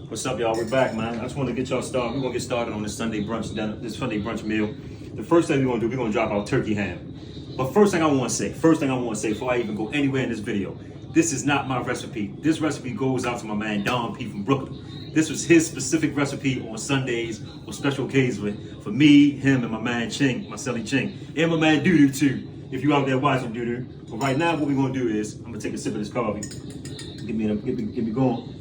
What's up, y'all? We're back, man. I just want to get y'all started. We're gonna get started on this Sunday brunch meal. The first thing we're gonna drop our turkey ham. But first thing I want to say before I even go anywhere in this video, this is not my recipe. This recipe goes out to my man Don P from Brooklyn. This was his specific recipe on Sundays or special occasions for me, him, and my man Ching, my Selly Ching, and my man Doodoo too. If you out there watching Doodoo. But right now, what we're gonna do is I'm gonna take a sip of this coffee. Get me going.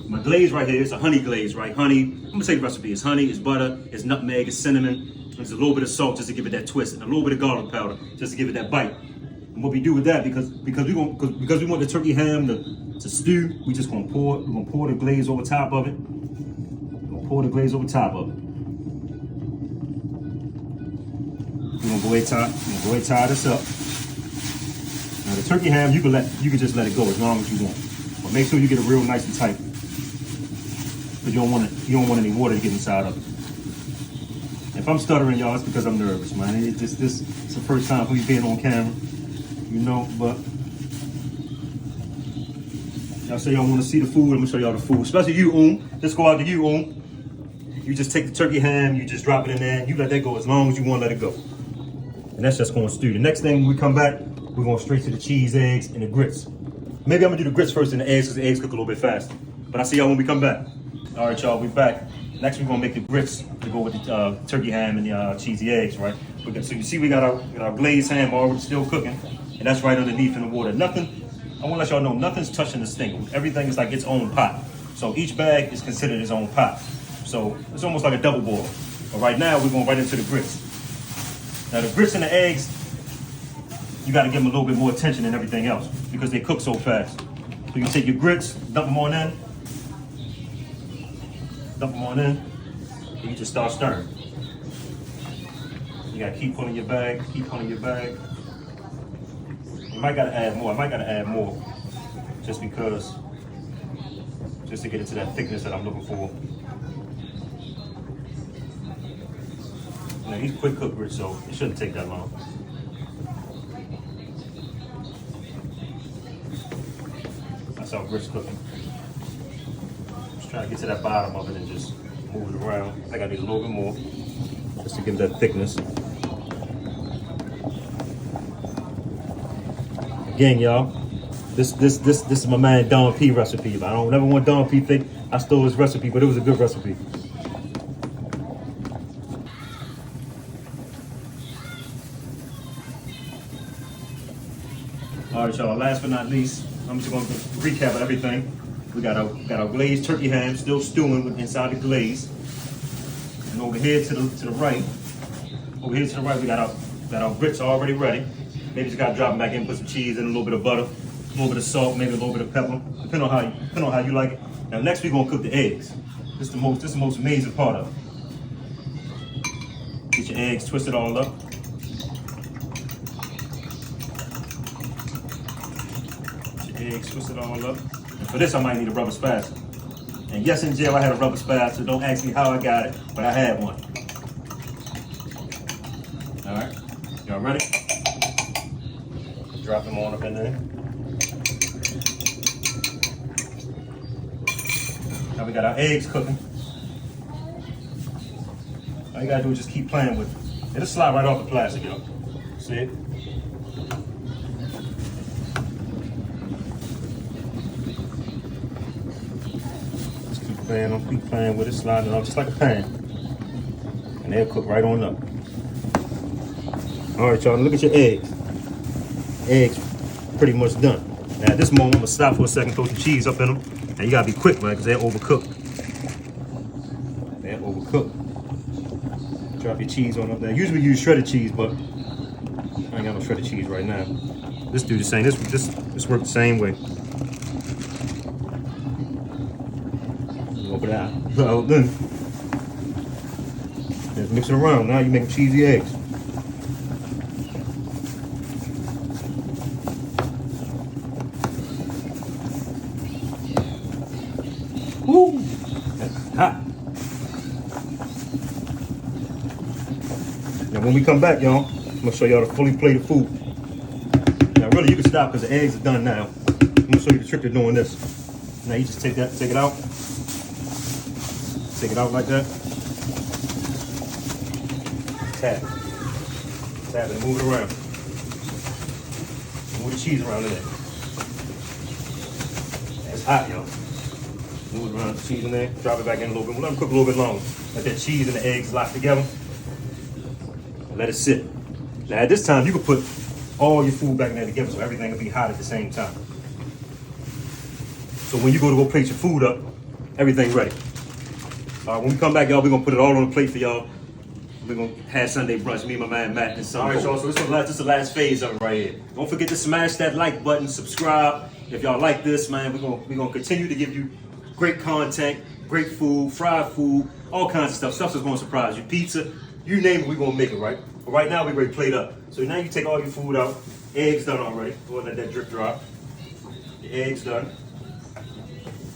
My glaze right here is a honey glaze, right? Honey, I'm gonna say the recipe. It's honey, it's butter, it's nutmeg, it's cinnamon. There's a little bit of salt just to give it that twist, and a little bit of garlic powder just to give it that bite. And what we do with that, because we want the turkey ham to stew, we're gonna pour the glaze over top of it. We're gonna pour the glaze over top of it. We're gonna go ahead and tie this up. Now the turkey ham, you can just let it go as long as you want, but make sure you get it real nice and tight. Because you don't want any water to get inside of it. If I'm stuttering, y'all, it's because I'm nervous, man. It's the first time for me being on camera, you know. But y'all say y'all want to see the food. I'm gonna show y'all the food, especially you, Just go out to you, You just take the turkey ham, you just drop it in there, and you let that go as long as you want to let it go. And that's just going to stew. The next thing when we come back, we're going straight to the cheese, eggs, and the grits. Maybe I'm gonna do the grits first and the eggs, because the eggs cook a little bit faster. But I'll see y'all when we come back. All right, y'all, we back. Next, we're gonna make the grits to go with the turkey ham and the cheesy eggs, right? So you see, we got our glazed ham already still cooking, and that's right underneath in the water. Nothing. I want to let y'all know, nothing's touching this thing. Everything is like its own pot. So each bag is considered its own pot. So it's almost like a double boil. But right now, we're going right into the grits. Now the grits and the eggs, you got to give them a little bit more attention than everything else because they cook so fast. So you take your grits, dump them on in. And you just start stirring. You gotta keep pulling your bag, You might gotta add more. Just to get it to that thickness that I'm looking for. Now these quick cook grits, so it shouldn't take that long. That's how grits cooking. Trying to get to that bottom of it and just move it around. I think I need a little bit more just to give that thickness. Again, y'all, this is my man Don P recipe. I don't ever want Don P think I stole his recipe, but it was a good recipe. All right, y'all. Last but not least, I'm just going to recap everything. We got our glazed turkey ham still stewing inside the glaze, and over here to the right, we got our grits already ready. Maybe just gotta drop them back in, put some cheese in, a little bit of butter, a little bit of salt, maybe a little bit of pepper, depending on how you like it. Now next we're gonna cook the eggs. This is the most amazing part of it. Get your eggs twisted all up. And for this, I might need a rubber spatula. And yes, in jail, I had a rubber spatula, so don't ask me how I got it, but I had one. All right, y'all ready? Drop them on up in there. Now we got our eggs cooking. All you gotta do is just keep playing with it. It'll slide right off the plastic, y'all. See it? Keep playing with it, sliding it off just like a pan. And they'll cook right on up. All right, y'all, look at your eggs. Eggs pretty much done. Now at this moment, I'm gonna stop for a second, throw some cheese up in them. And you gotta be quick, man, because they're overcooked. Drop your cheese on up there. Usually we use shredded cheese, but I ain't got no shredded cheese right now. This do the same, this works the same way. Over that. Well, then just mix it around. Now you make cheesy eggs. Woo! That's hot. Now when we come back, y'all, I'm gonna show y'all the fully plated food. Now really, you can stop because the eggs are done now. I'm gonna show you the trick to doing this. Now you just take it out. Take it out like that. Tap it. Tap it and move it around. Move the cheese around in there. It's hot, y'all. Move it around, the cheese in there. Drop it back in a little bit. We'll let them cook a little bit longer. Let that cheese and the eggs lock together. And let it sit. Now at this time, you can put all your food back in there together so everything will be hot at the same time. So when you go plate your food up, everything ready. When we come back, y'all, we're gonna put it all on the plate for y'all. We're gonna have Sunday brunch, me and my man Matt and some. All right, y'all, so this is the last phase of it right here. Don't forget to smash that like button, subscribe. If y'all like this, man, we're gonna continue to give you great content, great food, fried food, all kinds of stuff. Stuff that's gonna surprise you. Pizza, you name it, we're gonna make it, right? But right now, we're ready to plate up. So now you take all your food out. Eggs done already. Go ahead and let that drip drop. The eggs done.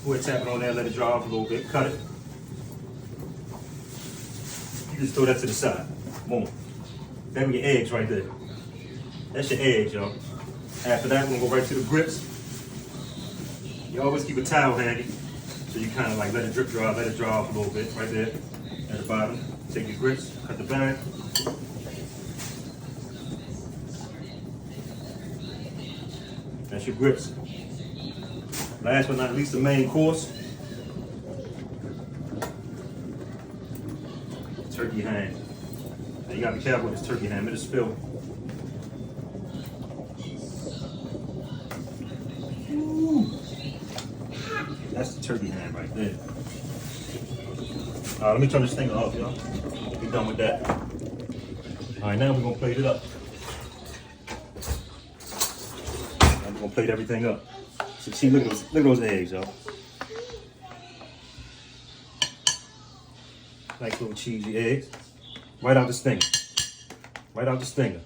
Go ahead and tap it on there, let it dry off a little bit. Cut it. You just throw that to the side. Boom. There your eggs right there. That's your eggs, y'all. After that, we're gonna go right to the grits. You always keep a towel handy, so you kind of like let it drip dry, let it dry off a little bit right there at the bottom. Take your grits, cut the bag. That's your grits. Last but not least, the main course. Turkey ham. Now you gotta be careful with this turkey ham, it'll spill. Ooh. That's the turkey ham right there. Let me turn this thing off, y'all. We're done with that. All right, now we're gonna plate it up. Now we're gonna plate everything up. So see, look at those eggs, y'all. Nice little cheesy eggs. Right out the stinger. Right out the stinger.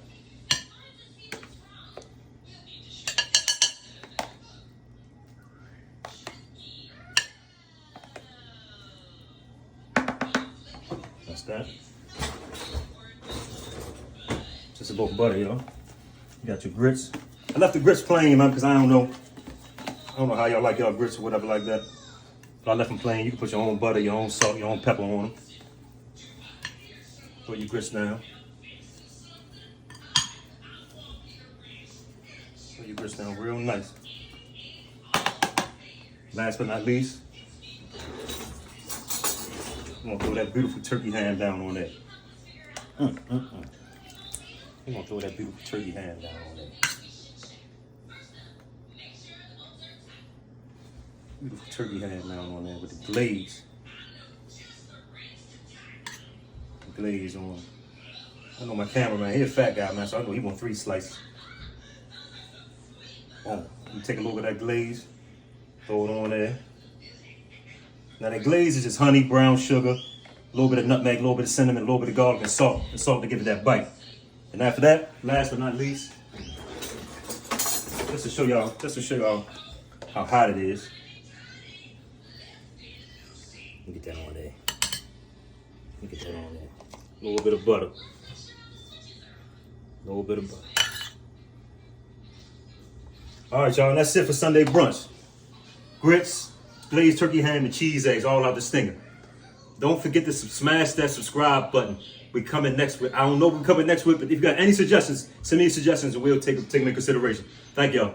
That's that. Just a little butter, y'all. You got your grits. I left the grits plain, man, because I don't know how y'all like y'all grits or whatever like that. But I left them plain. You can put your own butter, your own salt, your own pepper on them. Put your grits down. Put your grits down real nice. Last but not least, I'm gonna throw that beautiful turkey ham down on there. I'm gonna throw that beautiful turkey ham down on there. Beautiful turkey ham down on there with the glaze. The glaze on. I know my cameraman, he's a fat guy, man, so I know he want 3 slices. Oh, you take a little bit of that glaze, throw it on there. Now that glaze is just honey, brown sugar, a little bit of nutmeg, a little bit of cinnamon, a little bit of garlic and salt to give it that bite. And after that, last but not least, just to show y'all how hot it is. Get that on there. Get that on there. A little bit of butter. A little bit of butter. All right, y'all, and that's it for Sunday brunch. Grits, glazed turkey ham, and cheese eggs all out the stinger. Don't forget to smash that subscribe button. We're coming next week. I don't know if we're coming next week, but if you got any suggestions, send me your suggestions and we'll take them into consideration. Thank y'all.